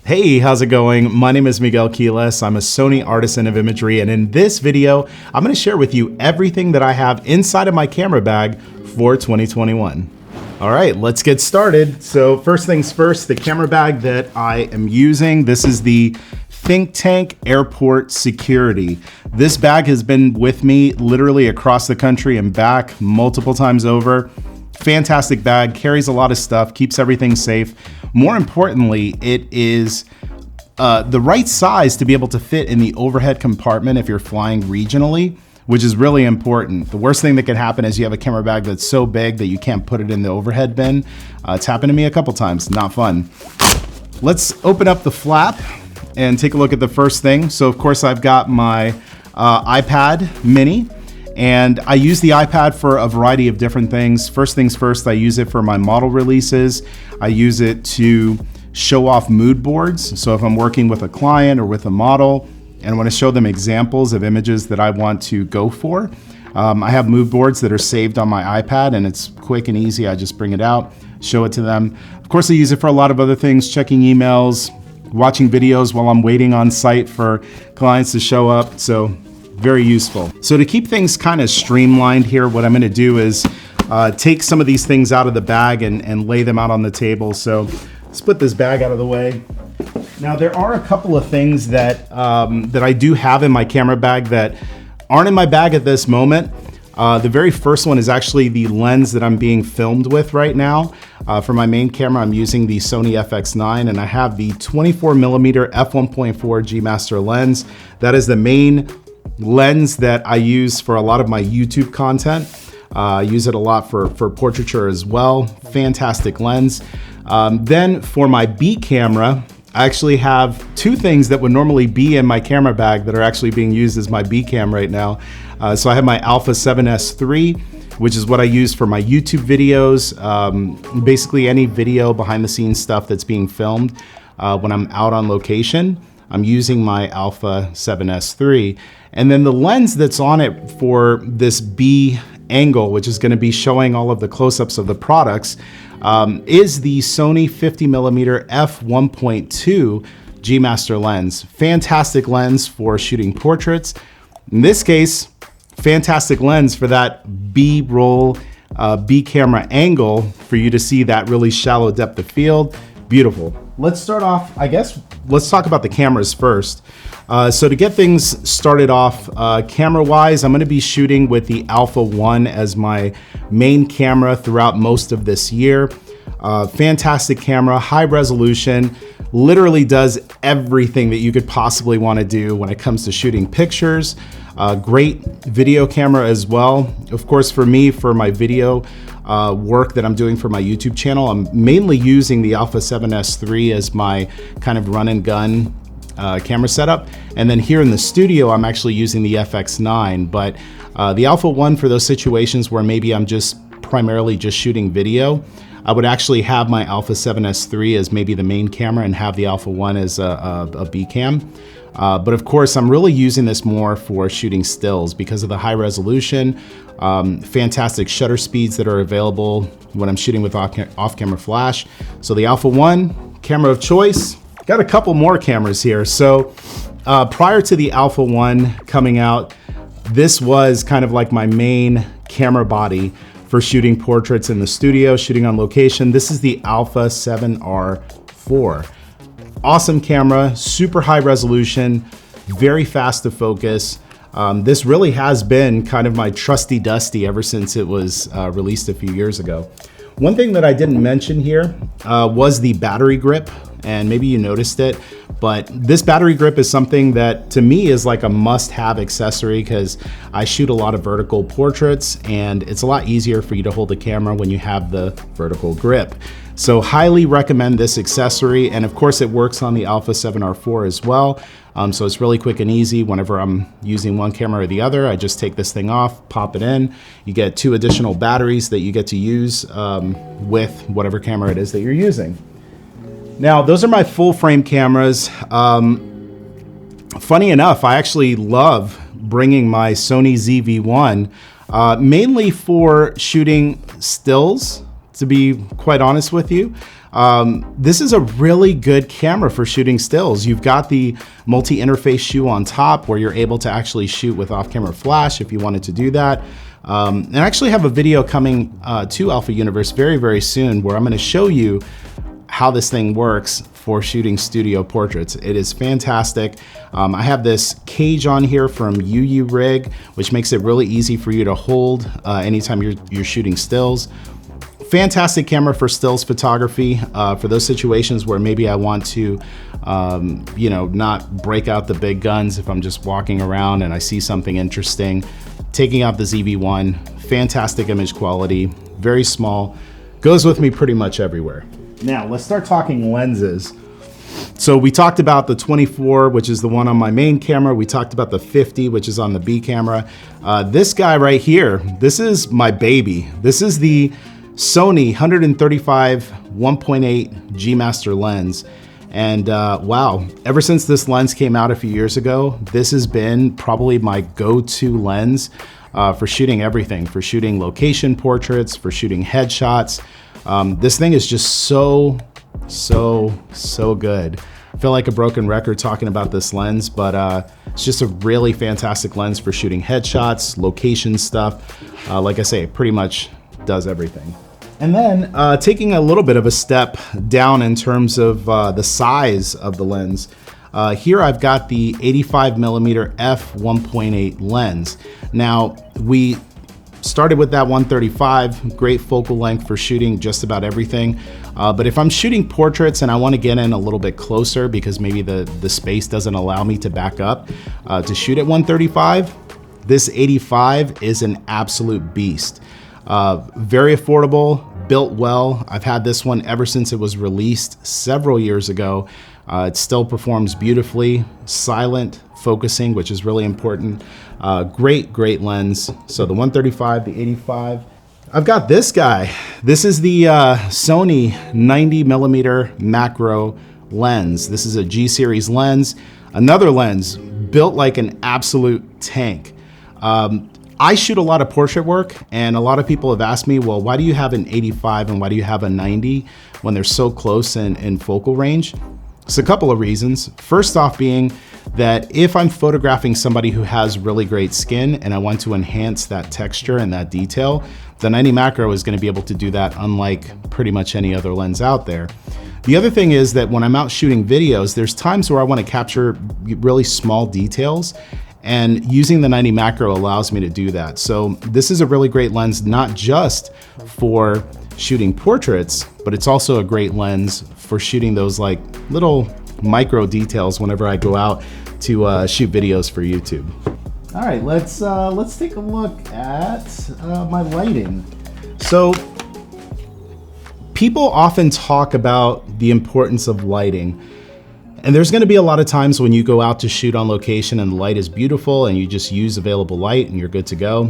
Hey, how's it going? My name is Miguel Quiles. I'm a Sony artisan of imagery, and in this video, I'm gonna share with you everything that I have inside of my camera bag for 2021. All right, let's get started. So first things first, the camera bag that I am using, this is the Think Tank Airport Security. This bag has been with me literally across the country and back multiple times over. Fantastic bag, carries a lot of stuff, keeps everything safe. More importantly, it is the right size to be able to fit in the overhead compartment if you're flying regionally, which is really important. The worst thing that can happen is you have a camera bag that's so big that you can't put it in the overhead bin. It's happened to me a couple times, not fun. Let's open up the flap and take a look at the first thing. So of course I've got my iPad mini. And I use the iPad for a variety of different things. First things first, I use it for my model releases. I use it to show off mood boards. So if I'm working with a client or with a model and I want to show them examples of images that I want to go for, I have mood boards that are saved on my iPad, and it's quick and easy. I just bring it out, show it to them. Of course, I use it for a lot of other things, checking emails, watching videos while I'm waiting on site for clients to show up. So very useful. So to keep things kind of streamlined here, what I'm gonna do is take some of these things out of the bag and lay them out on the table. So let's put this bag out of the way. Now there are a couple of things that, that I do have in my camera bag that aren't in my bag at this moment. The very first one is actually the lens that I'm being filmed with right now. For my main camera, I'm using the Sony FX9, and I have the 24mm f1.4 G Master lens. That is the main lens that I use for a lot of my YouTube content. I use it a lot for portraiture as well. Fantastic lens. Then for my B camera, I actually have two things that would normally be in my camera bag that are actually being used as my B cam right now. So I have my Alpha 7S III, which is what I use for my YouTube videos. Basically any video behind the scenes stuff that's being filmed when I'm out on location. I'm using my Alpha 7S III. And then the lens that's on it for this B angle, which is going to be showing all of the close-ups of the products, is the Sony 50mm f1.2 G Master lens. Fantastic lens for shooting portraits. In this case, fantastic lens for that B-roll, B camera angle for you to see that really shallow depth of field. Beautiful. Let's start off, I guess, let's talk about the cameras first. So to get things started off, camera-wise, I'm gonna be shooting with the Alpha 1 as my main camera throughout most of this year. Fantastic camera, high resolution, literally does everything that you could possibly wanna do when it comes to shooting pictures. Great video camera as well. Of course, for me, for my video work that I'm doing for my YouTube channel, I'm mainly using the Alpha 7S III as my kind of run and gun camera setup. And then here in the studio, I'm actually using the FX9, but the Alpha 1 for those situations where maybe I'm just primarily just shooting video, I would actually have my Alpha 7S III as maybe the main camera and have the Alpha 1 as a B cam. But of course, I'm really using this more for shooting stills because of the high resolution, fantastic shutter speeds that are available when I'm shooting with off-camera flash. So the Alpha 1, camera of choice. Got a couple more cameras here. So prior to the Alpha 1 coming out, this was kind of like my main camera body for shooting portraits in the studio, shooting on location. This is the Alpha 7R4. Awesome camera, super high resolution, very fast to focus. This really has been kind of my trusty dusty ever since it was released a few years ago. One thing that I didn't mention here was the battery grip, and maybe you noticed it, but this battery grip is something that to me is like a must-have accessory because I shoot a lot of vertical portraits and it's a lot easier for you to hold the camera when you have the vertical grip. So highly recommend this accessory, and of course it works on the Alpha 7R4 as well. So it's really quick and easy. Whenever I'm using one camera or the other, I just take this thing off, pop it in. You get 2 additional batteries that you get to use with whatever camera it is that you're using. Now, those are my full frame cameras. Funny enough, I actually love bringing my Sony ZV-1 mainly for shooting stills, to be quite honest with you. This is a really good camera for shooting stills. You've got the multi-interface shoe on top where you're able to actually shoot with off-camera flash if you wanted to do that. And I actually have a video coming to Alpha Universe very, very soon where I'm going to show you how this thing works for shooting studio portraits. It is fantastic. I have this cage on here from UU Rig, which makes it really easy for you to hold anytime you're shooting stills. Fantastic camera for stills photography, for those situations where maybe I want to, you know, not break out the big guns if I'm just walking around and I see something interesting. Taking out the ZV-1, fantastic image quality, very small, goes with me pretty much everywhere. Now let's start talking lenses. So we talked about the 24, which is the one on my main camera. We talked about the 50, which is on the B camera. This guy right here, this is my baby. This is the Sony 135 1.8 G Master lens. And wow, ever since this lens came out a few years ago, this has been probably my go-to lens for shooting everything, for shooting location portraits, for shooting headshots. This thing is just so good. I feel like a broken record talking about this lens, but it's just a really fantastic lens for shooting headshots, location stuff. Like I say, it pretty much does everything. And then taking a little bit of a step down in terms of the size of the lens. Here I've got the 85mm f1.8 lens. Now we started with that 135, great focal length for shooting just about everything. But if I'm shooting portraits and I want to get in a little bit closer because maybe the space doesn't allow me to back up to shoot at 135, this 85 is an absolute beast. Very affordable, built well. I've had this one ever since it was released several years ago. It still performs beautifully, silent focusing, which is really important. Great lens. So the 135, the 85. I've got this guy. This is the Sony 90mm macro lens. This is a G series lens. Another lens built like an absolute tank. I shoot a lot of portrait work, and a lot of people have asked me, well, why do you have an 85 and why do you have a 90 when they're so close in focal range? It's a couple of reasons. First off being that if I'm photographing somebody who has really great skin and I want to enhance that texture and that detail, the 90 macro is going to be able to do that unlike pretty much any other lens out there. The other thing is that when I'm out shooting videos, there's times where I want to capture really small details, and using the 90 macro allows me to do that. So this is a really great lens, not just for shooting portraits, but it's also a great lens for shooting those like little micro details whenever I go out to shoot videos for YouTube. All right, let's take a look at my lighting. So people often talk about the importance of lighting. And there's gonna be a lot of times when you go out to shoot on location and the light is beautiful and you just use available light and you're good to go.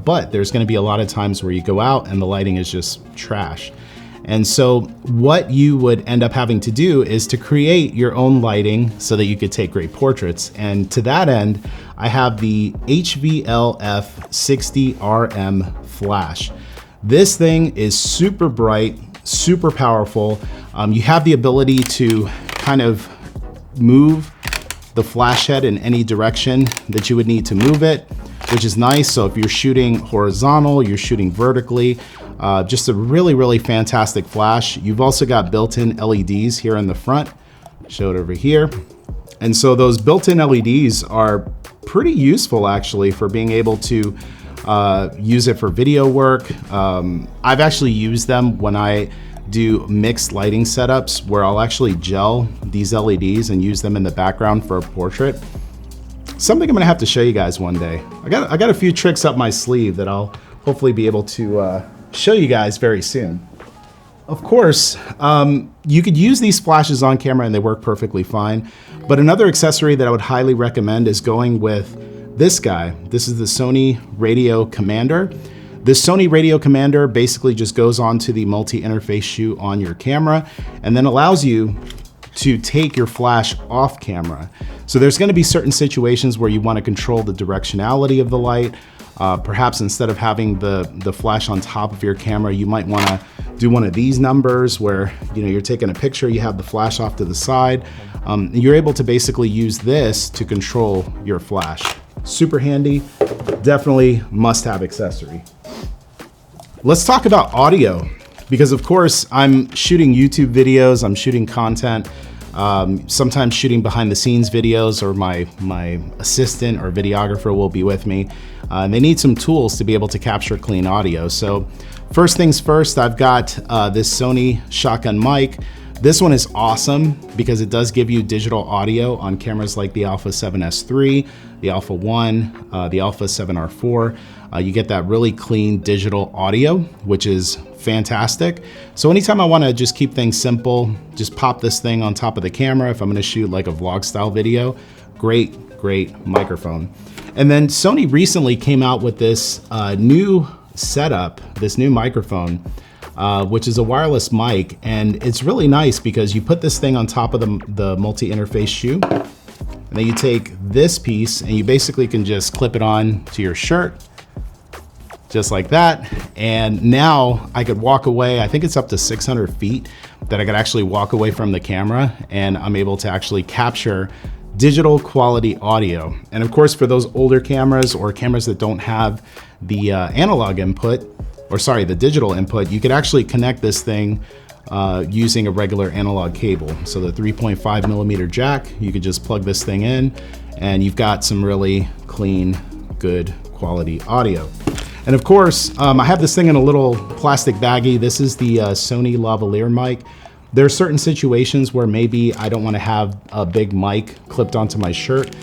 But there's gonna be a lot of times where you go out and the lighting is just trash. And so what you would end up having to do is to create your own lighting so that you could take great portraits. And to that end, I have the HVL-F60RM flash. This thing is super bright, super powerful. You have the ability to kind of move the flash head in any direction that you would need to move it, which is nice. So if you're shooting horizontal, you're shooting vertically, just a really fantastic flash. You've also got built-in LEDs here in the front. Show it over here. And so those built-in LEDs are pretty useful actually for being able to use it for video work. I've actually used them when I do mixed lighting setups where I'll actually gel these LEDs and use them in the background for a portrait. Something I'm gonna have to show you guys one day. I got a few tricks up my sleeve that I'll hopefully be able to show you guys very soon. Of course, you could use these flashes on camera and they work perfectly fine. But another accessory that I would highly recommend is going with this guy. This is the Sony Radio Commander. This Sony Radio Commander basically just goes onto the multi-interface shoe on your camera and then allows you to take your flash off camera. So there's gonna be certain situations where you wanna control the directionality of the light. Perhaps instead of having the flash on top of your camera, you might want to do one of these numbers where you're taking a picture, you have the flash off to the side. You're able to basically use this to control your flash. Super handy, definitely must-have accessory. Let's talk about audio, because of course I'm shooting YouTube videos, I'm shooting content, sometimes shooting behind the scenes videos, or my assistant or videographer will be with me. And they need some tools to be able to capture clean audio. So first things first, I've got this Sony shotgun mic. This one is awesome because it does give you digital audio on cameras like the Alpha 7S III, the Alpha 1, the Alpha 7R4. You get that really clean digital audio, which is fantastic. So anytime I want to just keep things simple, just pop this thing on top of the camera. If I'm going to shoot like a vlog style video, great microphone. And then Sony recently came out with this new setup, this new microphone, which is a wireless mic. And it's really nice because you put this thing on top of the multi-interface shoe, and then you take this piece and you basically can just clip it on to your shirt, just like that. And now I could walk away, I think it's up to 600 feet that I could actually walk away from the camera, and I'm able to actually capture digital quality audio. And of course, for those older cameras or cameras that don't have the analog input, or sorry, the digital input, you could actually connect this thing using a regular analog cable. So the 3.5 millimeter jack, you could just plug this thing in and you've got some really clean, good quality audio. And of course, I have this thing in a little plastic baggie. This is the Sony lavalier mic. There are certain situations where maybe I don't want to have a big mic clipped onto my shirt.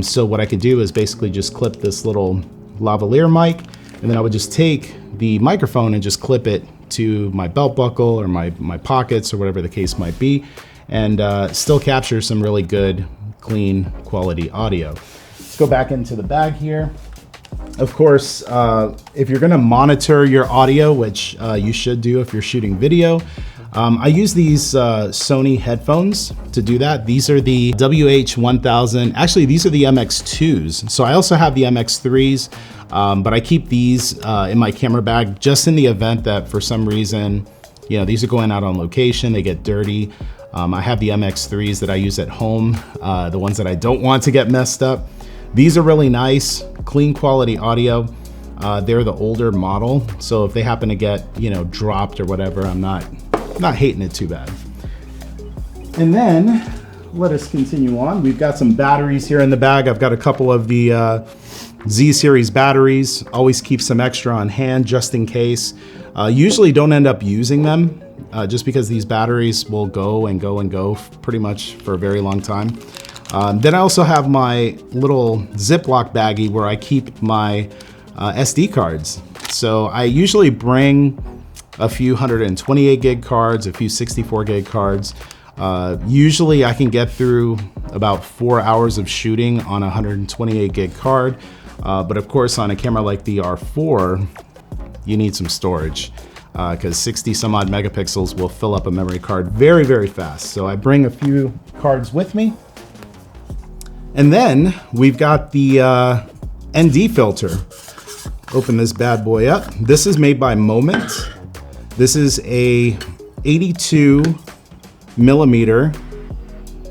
So what I could do is basically just clip this little lavalier mic, and then I would just take the microphone and just clip it to my belt buckle or my pockets or whatever the case might be, and still capture some really good, clean, quality audio. Let's go back into the bag here. Of course, if you're gonna monitor your audio, which you should do if you're shooting video, I use these Sony headphones to do that. These are the WH-1000, actually these are the MX2s. So I also have the MX3s, but I keep these in my camera bag just in the event that for some reason, these are going out on location, they get dirty. I have the MX3s that I use at home, the ones that I don't want to get messed up. These are really nice, clean quality audio. They're the older model, so if they happen to get, dropped or whatever, I'm not hating it too bad. And then let us continue on. We've got some batteries here in the bag. I've got a couple of the Z series batteries. Always keep some extra on hand just in case. Usually don't end up using them just because these batteries will go and go and go pretty much for a very long time. Then I also have my little Ziploc baggie where I keep my SD cards. So I usually bring a few 128 gig cards, a few 64 gig cards. Usually I can get through about 4 hours of shooting on a 128 gig card. But of course on a camera like the R4, you need some storage because 60 some odd megapixels will fill up a memory card very, very fast. So I bring a few cards with me. And then we've got the ND filter. Open this bad boy up. This is made by Moment. This is a 82 millimeter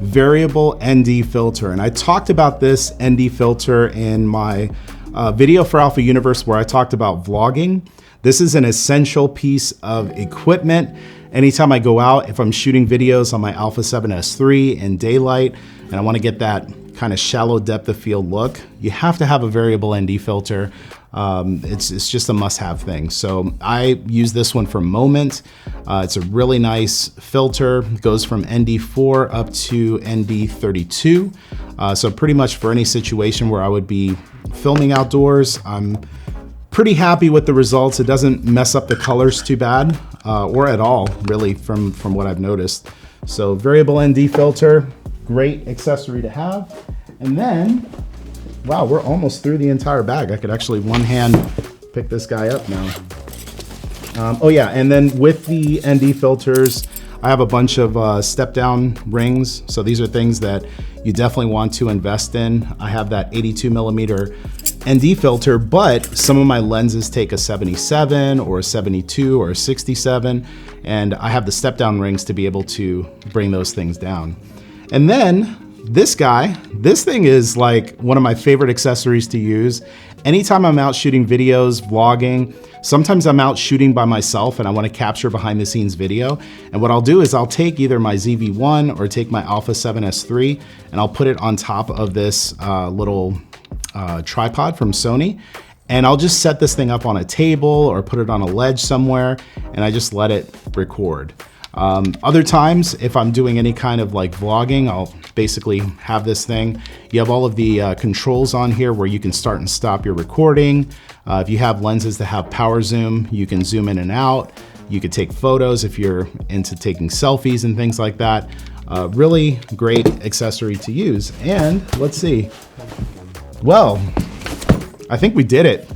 variable ND filter. And I talked about this ND filter in my video for Alpha Universe where I talked about vlogging. This is an essential piece of equipment. Anytime I go out, if I'm shooting videos on my Alpha 7S III in daylight, and I want to get that kind of shallow depth of field look, you have to have a variable ND filter. It's just a must-have thing. So I use this one for Moment. It's a really nice filter. It goes from ND4 up to ND32. So pretty much for any situation where I would be filming outdoors, I'm pretty happy with the results. It doesn't mess up the colors too bad, or at all, really, from what I've noticed. So variable ND filter, great accessory to have. And then, wow, we're almost through the entire bag. I could actually one hand pick this guy up now. Oh yeah, and then with the ND filters, I have a bunch of step down rings. So these are things that you definitely want to invest in. I have that 82mm ND filter, but some of my lenses take a 77 or a 72 or a 67, and I have the step down rings to be able to bring those things down. And then this thing is like one of my favorite accessories to use. Anytime I'm out shooting videos, vlogging, sometimes I'm out shooting by myself and I want to capture behind the scenes video. And what I'll do is I'll take either my ZV-1 or take my Alpha 7S III and I'll put it on top of this little tripod from Sony. And I'll just set this thing up on a table or put it on a ledge somewhere and I just let it record. Other times, if I'm doing any kind of like vlogging, I'll basically have this thing. You have all of the controls on here where you can start and stop your recording. If you have lenses that have power zoom, you can zoom in and out. You could take photos if you're into taking selfies and things like that. Really great accessory to use. And let's see. Well, I think we did it.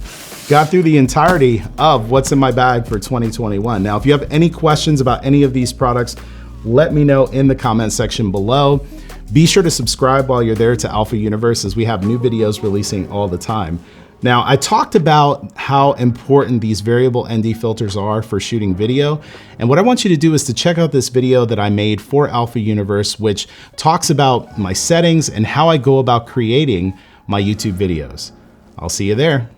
Got through the entirety of what's in my bag for 2021. Now, if you have any questions about any of these products, let me know in the comment section below. Be sure to subscribe while you're there to Alpha Universe, as we have new videos releasing all the time. Now, I talked about how important these variable ND filters are for shooting video. And what I want you to do is to check out this video that I made for Alpha Universe, which talks about my settings and how I go about creating my YouTube videos. I'll see you there.